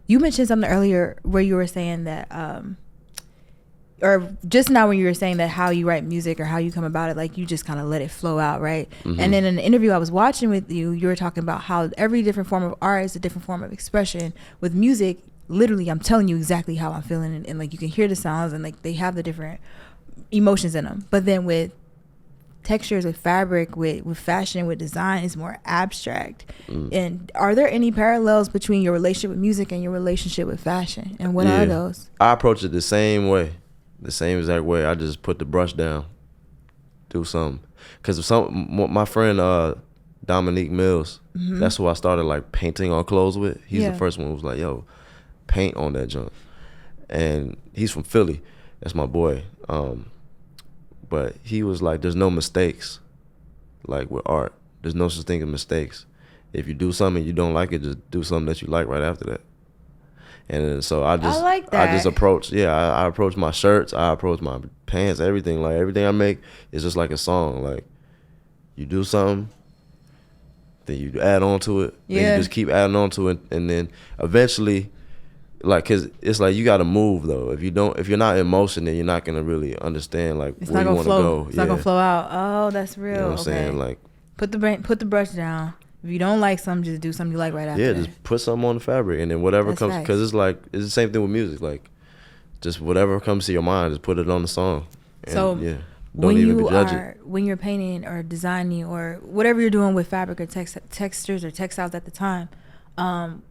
You mentioned something earlier where you were saying that, or just now when you were saying that how you write music or how you come about it, like you just kind of let it flow out, right? Mm-hmm. And then in the interview I was watching with you, you were talking about how every different form of art is a different form of expression. With music, literally, I'm telling you exactly how I'm feeling, and like you can hear the sounds, and like they have the different emotions in them. But then with textures, with fabric, with fashion, with design, is more abstract. And are there any parallels between your relationship with music and your relationship with fashion, and what are those? I approach it the same way, the same exact way. I just put the brush down, do something. Because my friend Dominique Mills, that's who I started like painting on clothes with. He's the first one who was like, yo, paint on that junk. And he's from Philly. That's my boy. But he was like, there's no mistakes, like with art. There's no such thing as mistakes. If you do something and you don't like it, just do something that you like right after that. And so I like that. I just approach, I approach my shirts, I approach my pants, everything. Like everything I make is just like a song. Like you do something, then you add on to it, then you just keep adding on to it, and then eventually, like, cause it's like you gotta move though. If you're not in motion, then you're not gonna really understand like where you want to go. It's not gonna flow out. Oh, that's real. You know what I'm saying? Like, put the brush down. If you don't like something, just do something you like right after. Yeah, just put something on the fabric, and then whatever That's comes. facts. Cause it's like it's the same thing with music. Like, just whatever comes to your mind, just put it on the song. And, So don't when even you judge are when you're painting or designing or whatever you're doing with fabric or textures or textiles at the time,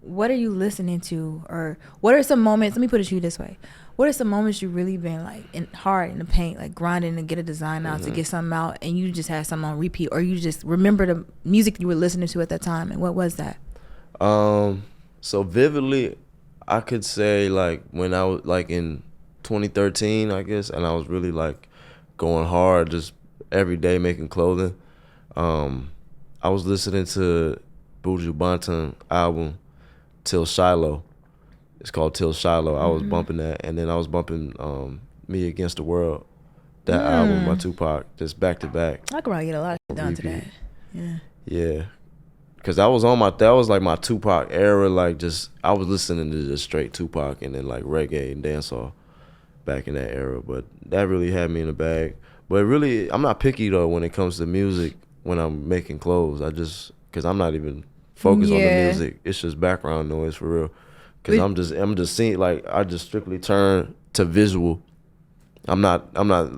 what are you listening to, or what are some moments? Let me put it to you this way: what are some moments you really been like hard in the paint, like grinding to get a design out, to get something out, and you just had something on repeat, or you just remember the music you were listening to at that time, and what was that? So vividly, I could say like when I was like in 2013, I guess, and I was really like going hard, just every day making clothing. I was listening to Buju Banton album, Till Shiloh. It's called Till Shiloh. I was bumping that, and then I was bumping Me Against the World, that album by Tupac, just back to back. I could probably get a lot of done to that. Yeah, because that was like my Tupac era. Like just I was listening to just straight Tupac and then like reggae and dancehall back in that era. But that really had me in the bag. But really, I'm not picky though when it comes to music. When I'm making clothes, because I'm not even focused on the music. It's just background noise for real. Because I'm just seeing, like, I just strictly turn to visual. I'm not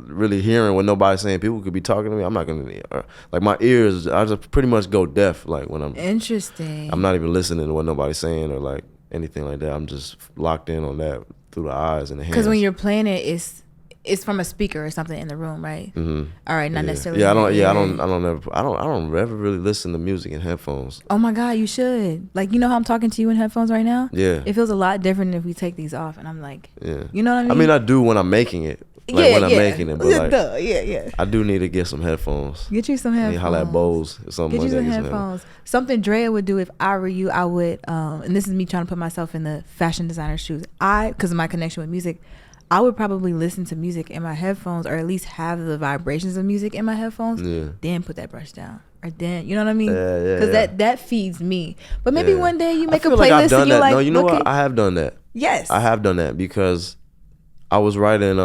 really hearing what nobody's saying. People could be talking to me. I'm not gonna like my ears. I just pretty much go deaf. Like when I'm interesting. I'm not even listening to what nobody's saying or like anything like that. I'm just locked in on that through the eyes and the hands. Because when you're playing it, it's from a speaker or something in the room, right? Mm-hmm. All right, not necessarily. I don't ever really listen to music in headphones. Oh my God, you should. Like, you know how I'm talking to you in headphones right now? Yeah. It feels a lot different if we take these off, and I'm like, you know what I mean? I mean, I do when I'm making it. Like when I'm making it, but like, I do need to get some headphones. Get you some headphones. I holla at Bose or something. Get like you some that. headphones. Something Drea would do if I were you, I would, and this is me trying to put myself in the fashion designer's shoes. Because of my connection with music, I would probably listen to music in my headphones, or at least have the vibrations of music in my headphones, then put that brush down. Or then, you know what I mean? Because that feeds me. But maybe one day you make a playlist and you're like, no, you know what? I have done that. Yes. I have done that because I was writing,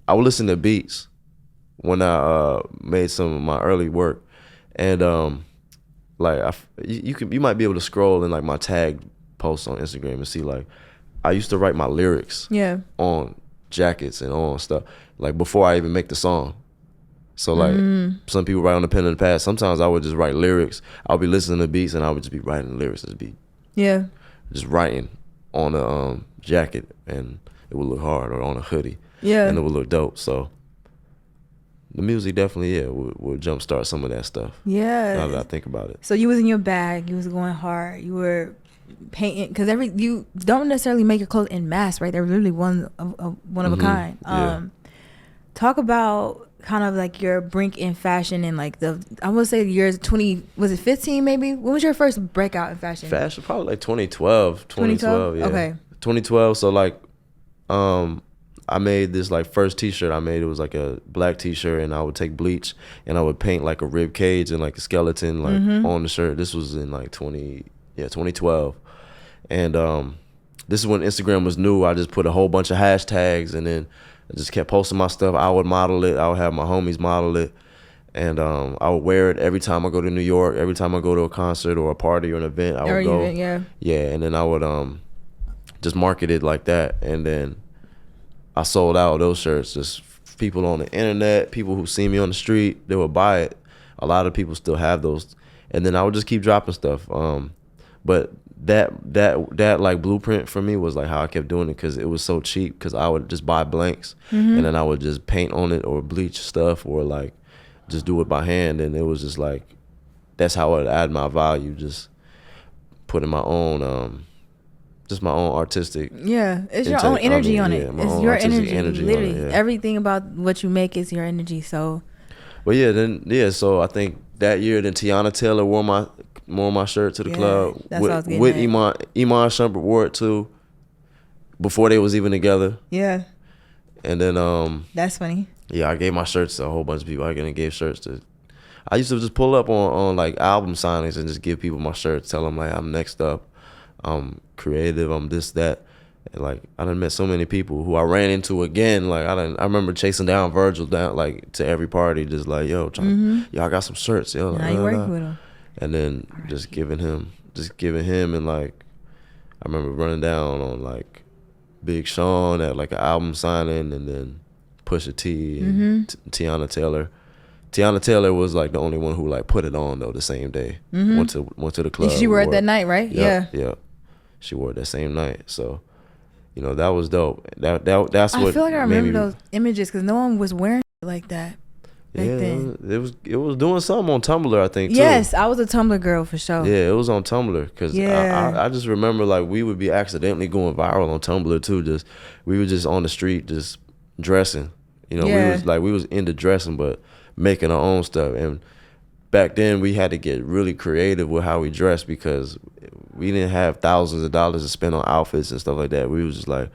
I would listen to beats when I made some of my early work. And like you might be able to scroll in like my tag posts on Instagram and see like I used to write my lyrics on jackets and on stuff like before I even make the song. So like some people write on the pen in the past. Sometimes I would just write lyrics. I'll be listening to beats and I would just be writing lyrics as beat. Yeah. Just writing on a jacket and it would look hard, or on a hoodie. Yeah. And it would look dope. So the music definitely would jumpstart some of that stuff. Yeah. Now that I think about it. So you was in your bag. You was going hard. You were painting, because you don't necessarily make your clothes in mass, right? They're literally one of a kind. Talk about kind of like your brink in fashion and like I would say years 20, was it 15 maybe? When was your first breakout in fashion? Fashion probably like 2012. Yeah. Okay. 2012. So like I made this like first t-shirt I made. It was like a black t-shirt, and I would take bleach and I would paint like a rib cage and like a skeleton like on the shirt. This was in like 2012. And this is when Instagram was new. I just put a whole bunch of hashtags, and then I just kept posting my stuff. I would model it. I would have my homies model it. And I would wear it every time I go to New York, every time I go to a concert or a party or an event. I would go. Yeah. Yeah, and then I would just market it like that. And then I sold out those shirts. Just people on the internet, people who see me on the street, they would buy it. A lot of people still have those. And then I would just keep dropping stuff. But that like blueprint for me was like how I kept doing it, because it was so cheap, because I would just buy blanks and then I would just paint on it or bleach stuff or like just do it by hand. And it was just like, that's how I would add my value, just putting my own just my own artistic. Yeah, it's your own energy on it. Yeah, it's your energy. Literally, it, yeah. Everything about what you make is your energy. So. But yeah, so I think that year, then Teyana Taylor wore my shirt to the club. That's what I was getting with at. Iman Shumpert wore it too, before they was even together. Yeah. And then that's funny. Yeah, I gave my shirts to a whole bunch of people. I gave shirts to. I used to just pull up on like album signings and just give people my shirts, tell them like I'm next up, I'm creative, I'm this, that. And like I done met so many people who I ran into again. Like I remember chasing down Virgil down like to every party, just like yo, yo, I got some shirts. Yo, now you working with him. And then just giving him, and like I remember running down on like Big Sean at like an album signing, and then Pusha T and Teyana Taylor. Teyana Taylor was like the only one who like put it on though the same day. Went to the club. And she wore it that night, right? Yep, yeah. She wore it that same night. So, you know, that was dope. That's what. I feel like I remember those images because no one was wearing like that back then. It was doing something on Tumblr, I think. Too. Yes, I was a Tumblr girl for sure. Yeah, it was on Tumblr because I just remember like we would be accidentally going viral on Tumblr too. We were just on the street just dressing. You know, we was into dressing, but making our own stuff. And back then we had to get really creative with how we dressed because we didn't have thousands of dollars to spend on outfits and stuff like that. We was just like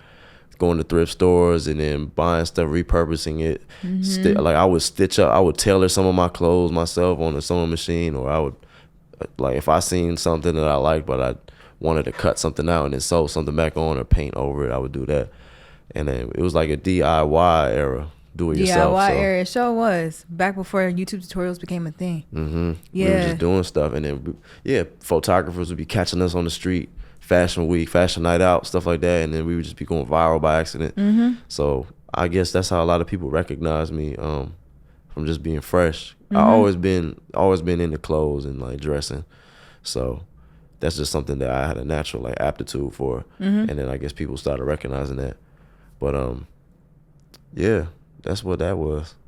going to thrift stores and then buying stuff, repurposing it. Like I would stitch up, I would tailor some of my clothes myself on the sewing machine, or I would like if I seen something that I liked but I wanted to cut something out and then sew something back on or paint over it, I would do that. And then it was like a DIY era. Do it yourself. DIY era, it sure was. Back before YouTube tutorials became a thing. Yeah. We were just doing stuff. And then, photographers would be catching us on the street, fashion week, fashion night out, stuff like that. And then we would just be going viral by accident. So I guess that's how a lot of people recognize me from just being fresh. I always been into clothes and like dressing. So that's just something that I had a natural like aptitude for. And then I guess people started recognizing that. But yeah. That's what that was.